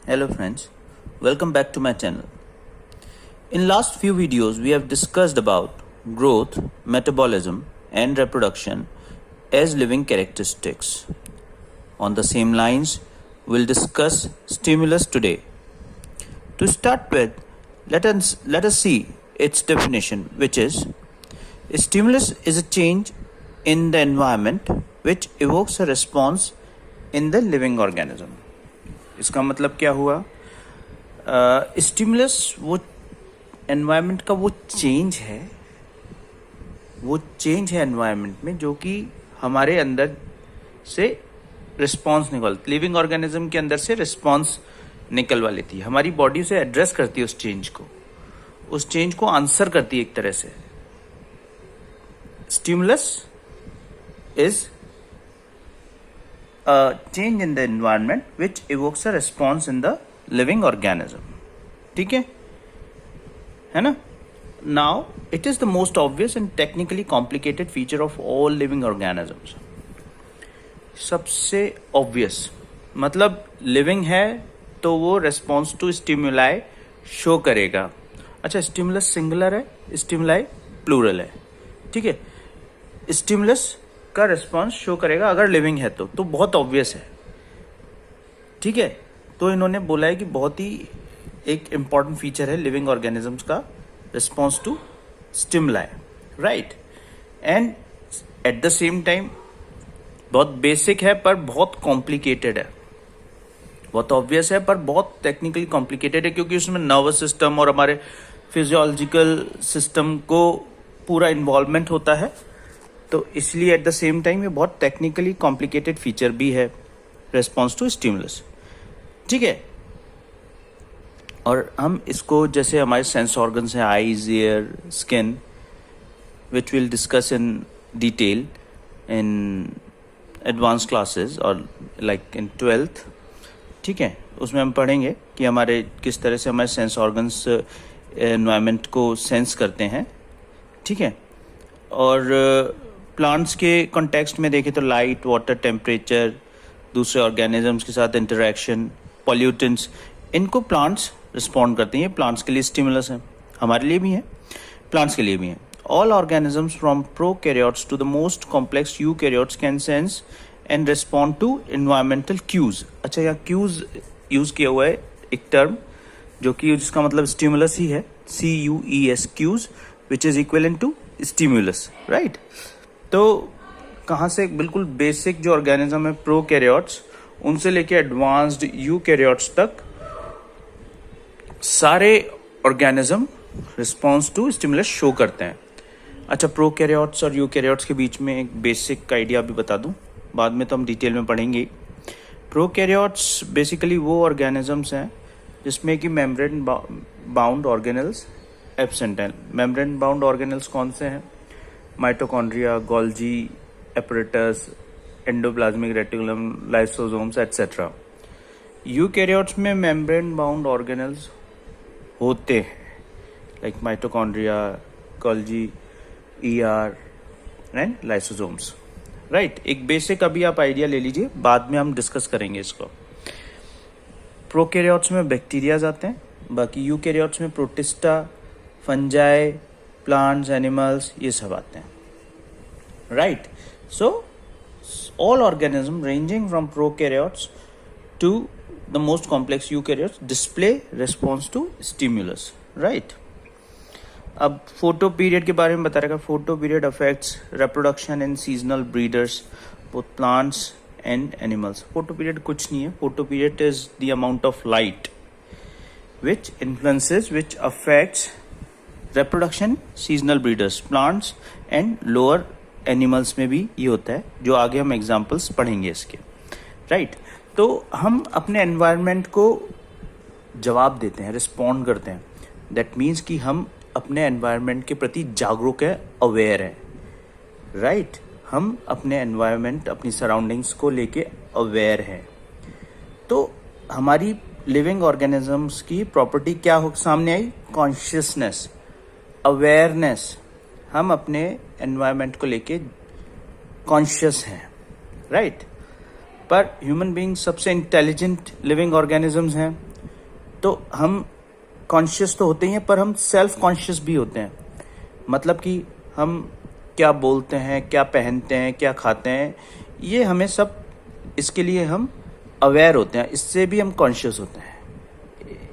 Hello friends, welcome back to my channel. In last few videos we have discussed about growth, metabolism and reproduction as living characteristics. On the same lines, we'll discuss stimulus today. To start with, let us see its definition, which is a stimulus is a change in the environment which evokes a response in the living organism. इसका मतलब क्या हुआ? Stimulus वो environment का वो change है environment में जो कि हमारे अंदर से रिस्पॉन्स लिविंग ऑर्गेनिज्म के अंदर से रिस्पॉन्स निकलवा लेती है, हमारी बॉडी उसे एड्रेस करती है, उस चेंज को आंसर करती है एक तरह से. Stimulus is a change in the environment which evokes a response in the living organism. ठीक है ना? Now it is the most obvious and technically complicated feature of all living organisms. सबसे obvious मतलब living है तो वो response to stimuli show करेगा. अच्छा, stimulus singular है, stimuli plural है. ठीक है, stimulus का रिस्पॉन्स शो करेगा अगर लिविंग है तो बहुत ऑब्वियस है. ठीक है, तो इन्होंने बोला है कि बहुत ही एक इंपॉर्टेंट फीचर है लिविंग ऑर्गेनिजम्स का response to stimuli, right. And at the same time बहुत बेसिक है पर बहुत कॉम्प्लिकेटेड है, बहुत ऑब्वियस है पर बहुत टेक्निकली कॉम्प्लिकेटेड है, क्योंकि उसमें नर्वस सिस्टम और हमारे फिजियोलॉजिकल सिस्टम को पूरा इन्वॉल्वमेंट होता है. तो इसलिए एट द सेम टाइम ये बहुत टेक्निकली कॉम्प्लिकेटेड फीचर भी है रिस्पॉन्स टू स्टिमुलस. ठीक है, और हम इसको जैसे हमारे सेंस ऑर्गन्स हैं, eyes, year, skin, which will discuss in detail in advance classes और लाइक इन 12th. ठीक है, उसमें हम पढ़ेंगे कि हमारे किस तरह से हमारे सेंस ऑर्गन्स एनवायरनमेंट को सेंस करते हैं. ठीक है, और प्लांट्स के कॉन्टेक्स्ट में देखें तो लाइट, वाटर, टेम्परेचर, दूसरे ऑर्गेनिजम्स के साथ इंटरेक्शन, पॉल्यूटेंट्स, इनको प्लांट्स रिस्पॉन्ड करते हैं. ये प्लांट्स के लिए स्टिमुलस हैं, हमारे लिए भी हैं, प्लांट्स के लिए भी हैं. All organisms from prokaryotes to the most complex eukaryotes can sense and respond to environmental cues. अच्छा, यहाँ क्यूज यूज किया हुआ है एक टर्म जो कि जिसका मतलब स्टिमुलस ही है, CUES, cues, which is equivalent to stimulus, right. तो कहाँ से बिल्कुल बेसिक जो ऑर्गेनिज्म है प्रोकैरियोट्स, उनसे लेके एडवांस्ड यूकैरियोट्स तक सारे organism response to stimulus show करते हैं. अच्छा, प्रोकैरियोट्स और यूकैरियोट्स के बीच में एक बेसिक आइडिया भी बता दूं, बाद में तो हम डिटेल में पढ़ेंगे. प्रोकैरियोट्स बेसिकली वो ऑर्गेनिजम्स हैं जिसमें कि मेम्ब्रेन बाउंड ऑर्गेनल्स एब्सेंट हैं. मेम्ब्रेन बाउंड ऑर्गेनल्स कौन से हैं? Mitochondria, Golgi apparatus, endoplasmic reticulum, lysosomes etcetera. Eukaryotes में मेम्ब्रेन बाउंड ऑर्गेनल्स होते हैं, like mitochondria, Golgi, ER and lysosomes, right. एक बेसिक अभी आप आइडिया ले लीजिए, बाद में हम डिस्कस करेंगे इसको. प्रोकैरियोट्स में बैक्टीरियाज आते हैं, बाकी यूकैरियोट्स में प्रोटिस्टा, फंजाई, प्लांट्स, एनिमल्स, ये सब आते हैं, right. So all organism ranging from prokaryotes to the most complex eukaryotes display response to stimulus, right. अब फोटो पीरियड के बारे में बता रहा है. Photoperiod affects reproduction in seasonal breeders both plants and animals. Photoperiod कुछ नहीं है. Photoperiod is the amount of light which influences, which affects reproduction, seasonal breeders, plants and lower animals में भी ये होता है, जो आगे हम एग्जाम्पल्स पढ़ेंगे इसके, राइट. तो हम अपने एनवायरनमेंट को जवाब देते हैं, रिस्पॉन्ड करते हैं. दैट मीन्स कि हम अपने एनवायरनमेंट के प्रति जागरूक है, अवेयर है, राइट. हम अपने एनवायरनमेंट, अपनी सराउंडिंग्स को लेके अवेयर हैं. तो हमारी लिविंग ऑर्गेनिजम्स की प्रॉपर्टी क्या हो सामने आई? Consciousness, awareness. हम अपने एनवायरनमेंट को लेके कॉन्शियस हैं, राइट. पर ह्यूमन बीइंग सबसे इंटेलिजेंट लिविंग ऑर्गेनिजम्स हैं, तो हम कॉन्शियस तो होते ही हैं, पर हम सेल्फ कॉन्शियस भी होते हैं। मतलब कि हम क्या बोलते हैं, क्या पहनते हैं, क्या खाते हैं, ये हमें सब, इसके लिए हम अवेयर होते हैं, इससे भी हम कॉन्शियस होते हैं,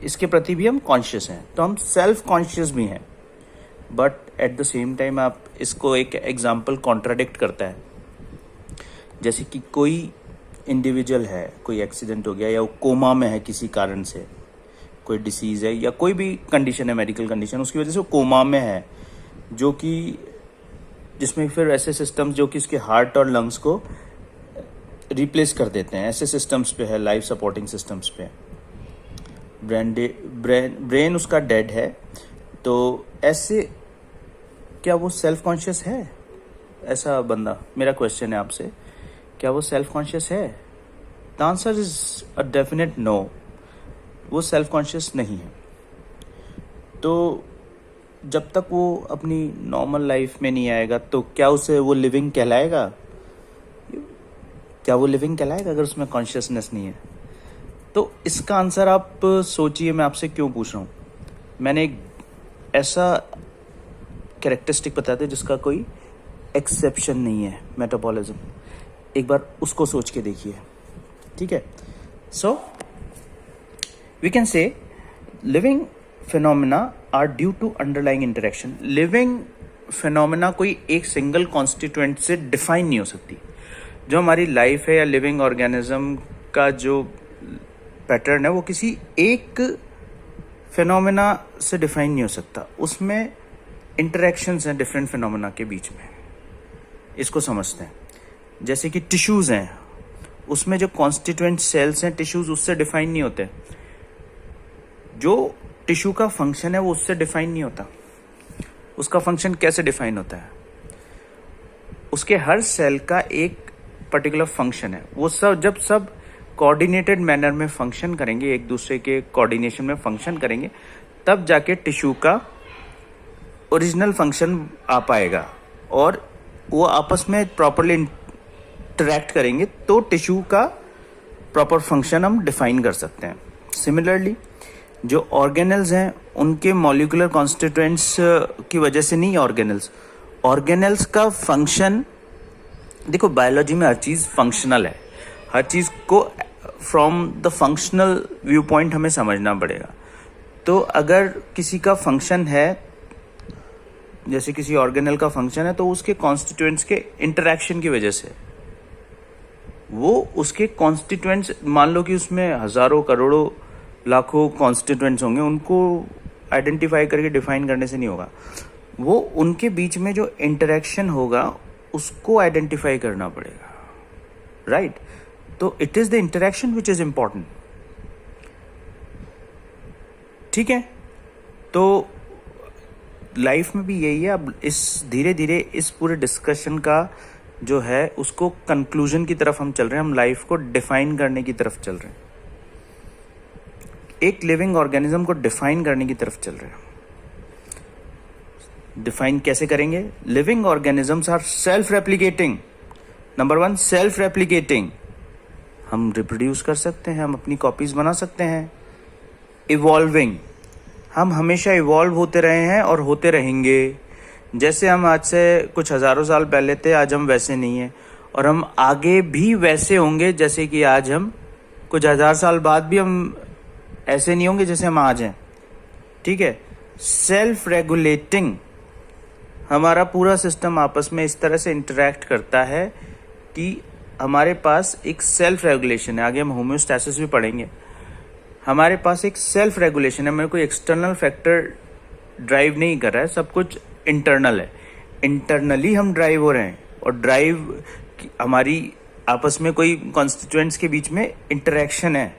इसके प्रति भी हम कॉन्शियस हैं, तो हम सेल्फ कॉन्शियस भी हैं। But at the same time आप इसको एक एग्जाम्पल कॉन्ट्राडिक्ट करता है। जैसे कि कोई इंडिविजुअल है, कोई एक्सीडेंट हो गया या वो कोमा में है किसी कारण से, कोई डिसीज़ है या कोई भी कंडीशन है, मेडिकल कंडीशन, उसकी वजह से वो कोमा में है, जो कि जिसमें फिर ऐसे सिस्टम्स जो कि उसके हार्ट और लंग्स को रिप्लेस कर देते हैं, ऐसे सिस्टम्स पे है, लाइफ सपोर्टिंग सिस्टम्स पे। ब्रेन उसका डेड है, तो ऐसे क्या वो सेल्फ कॉन्शियस है? ऐसा बंदा, मेरा क्वेश्चन है आपसे, क्या वो सेल्फ कॉन्शियस है? The answer is a definite no, वो सेल्फ कॉन्शियस नहीं है। तो जब तक वो अपनी नॉर्मल लाइफ में नहीं आएगा, तो क्या उसे वो लिविंग कहलाएगा? क्या वो लिविंग कहलाएगा अगर उसमें कॉन्शियसनेस नहीं है? तो इसका आंसर आप सोचिए, मैं आपसे क्यों पूछ रहा हूँ। मैंने एक ऐसा कैरेक्टरिस्टिक बताया था जिसका कोई एक्सेप्शन नहीं है, मेटाबॉलिज्म। एक बार उसको सोच के देखिए, ठीक है। So we can say living phenomena are due to underlying interaction. Living phenomena कोई एक सिंगल कॉन्स्टिट्यूएंट से डिफाइन नहीं हो सकती। जो हमारी लाइफ है या लिविंग ऑर्गेनिज्म का जो पैटर्न है, वो किसी एक फिनोमिना से डिफाइन नहीं हो सकता। उसमें इंटरेक्शंस हैं डिफरेंट फिनोमिना के बीच में, इसको समझते हैं। जैसे कि टिश्यूज हैं, उसमें जो कॉन्स्टिट्यूएंट सेल्स हैं टिश्यूज, उससे डिफाइन नहीं होते। जो टिश्यू का फंक्शन है वो उससे डिफाइन नहीं होता। उसका फंक्शन कैसे डिफाइन होता है? उसके हर सेल का एक पर्टिकुलर फंक्शन है। वो जब सब कोऑर्डिनेटेड मैनर में फंक्शन करेंगे, एक दूसरे के कोऑर्डिनेशन में फंक्शन करेंगे, तब जाके टिश्यू का ओरिजिनल फंक्शन आ पाएगा और वो आपस में प्रॉपरली इंटरैक्ट करेंगे, तो टिश्यू का प्रॉपर फंक्शन हम डिफाइन कर सकते हैं। सिमिलरली जो ऑर्गेनल्स हैं, उनके मॉलिक्यूलर कॉन्स्टिट्यूएंट्स की वजह से नहीं, ऑर्गेनल्स का फंक्शन, देखो बायोलॉजी में हर चीज़ फंक्शनल है। हर चीज़ को from the functional view point हमें समझना पड़ेगा। तो अगर किसी का फंक्शन है, जैसे किसी ऑर्गेनल का फंक्शन है, तो उसके कॉन्स्टिट्यूएंट्स के इंटरैक्शन की वजह से वो उसके कॉन्स्टिट्यूएंट्स, मान लो कि उसमें हजारों करोड़ों लाखों कॉन्स्टिट्यूएंट्स होंगे, उनको आइडेंटिफाई करके डिफाइन करने से नहीं होगा। वो उनके बीच में जो इंटरैक्शन होगा उसको आइडेंटिफाई करना पड़ेगा, राइट? तो it is the interaction which is important, ठीक है। तो लाइफ में भी यही है। अब इस धीरे धीरे इस पूरे डिस्कशन का जो है उसको कंक्लूजन की तरफ हम चल रहे हैं, हम लाइफ को डिफाइन करने की तरफ चल रहे हैं, एक लिविंग ऑर्गेनिज्म को डिफाइन करने की तरफ चल रहे हैं। डिफाइन कैसे करेंगे? Living organisms are self replicating. Number 1, self replicating, हम रिप्रोड्यूस कर सकते हैं, हम अपनी कॉपीज बना सकते हैं। इवॉल्विंग, हम हमेशा इवॉल्व होते रहे हैं और होते रहेंगे। जैसे हम आज से कुछ हजारों साल पहले थे, आज हम वैसे नहीं हैं, और हम आगे भी वैसे होंगे जैसे कि आज हम, कुछ हजार साल बाद भी हम ऐसे नहीं होंगे जैसे हम आज हैं, ठीक है। सेल्फ रेगुलेटिंग, हमारा पूरा सिस्टम आपस में इस तरह से इंटरैक्ट करता है कि हमारे पास एक सेल्फ रेगुलेशन है। आगे हम होम्योस्टैसिस भी पढ़ेंगे। हमारे पास एक सेल्फ रेगुलेशन है, मेरे कोई एक्सटर्नल फैक्टर ड्राइव नहीं कर रहा है, सब कुछ इंटरनल है। इंटरनली हम ड्राइव हो रहे हैं, और ड्राइव हमारी आपस में कोई कॉन्स्टिट्यूएंट्स के बीच में इंटरैक्शन है।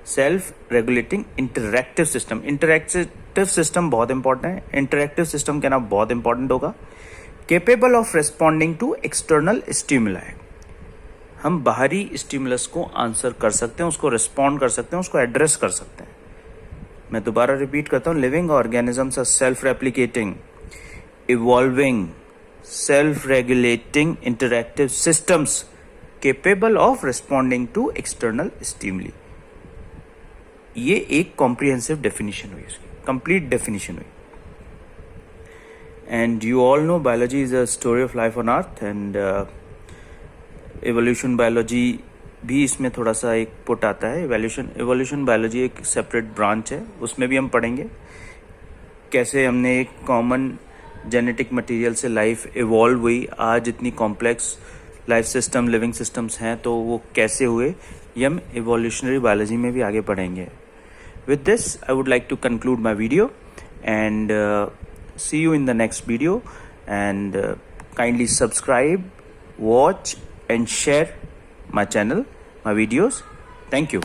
Self regulating interactive system, interactive system बहुत इंपॉर्टेंट है। इंटरैक्टिव सिस्टम कहना बहुत इंपॉर्टेंट होगा। Capable of responding to external stimuli, हम बाहरी स्टिमुलस को आंसर कर सकते हैं, उसको रिस्पॉन्ड कर सकते हैं, उसको एड्रेस कर सकते हैं। मैं दोबारा रिपीट करता हूँ, living organisms are self replicating, evolving, self regulating interactive systems capable of responding to external stimuli. ये एक कॉम्प्रिहेंसिव डेफिनेशन हुई, उसकी कंप्लीट डेफिनेशन हुई. And you all know biology is a story of life on earth and evolution biology भी इसमें थोड़ा सा एक पुट आता है. evolution biology एक सेपरेट ब्रांच है, उसमें भी हम पढ़ेंगे कैसे हमने एक कॉमन जेनेटिक मटेरियल से लाइफ इवॉल्व हुई. आज इतनी complex life system, living systems हैं, तो वो कैसे हुए ये हम एवोल्यूशनरी बायोलॉजी में भी आगे पढ़ेंगे. With this I would like to conclude my video and see you in the next video, and kindly subscribe, watch and share my channel, my videos. Thank you.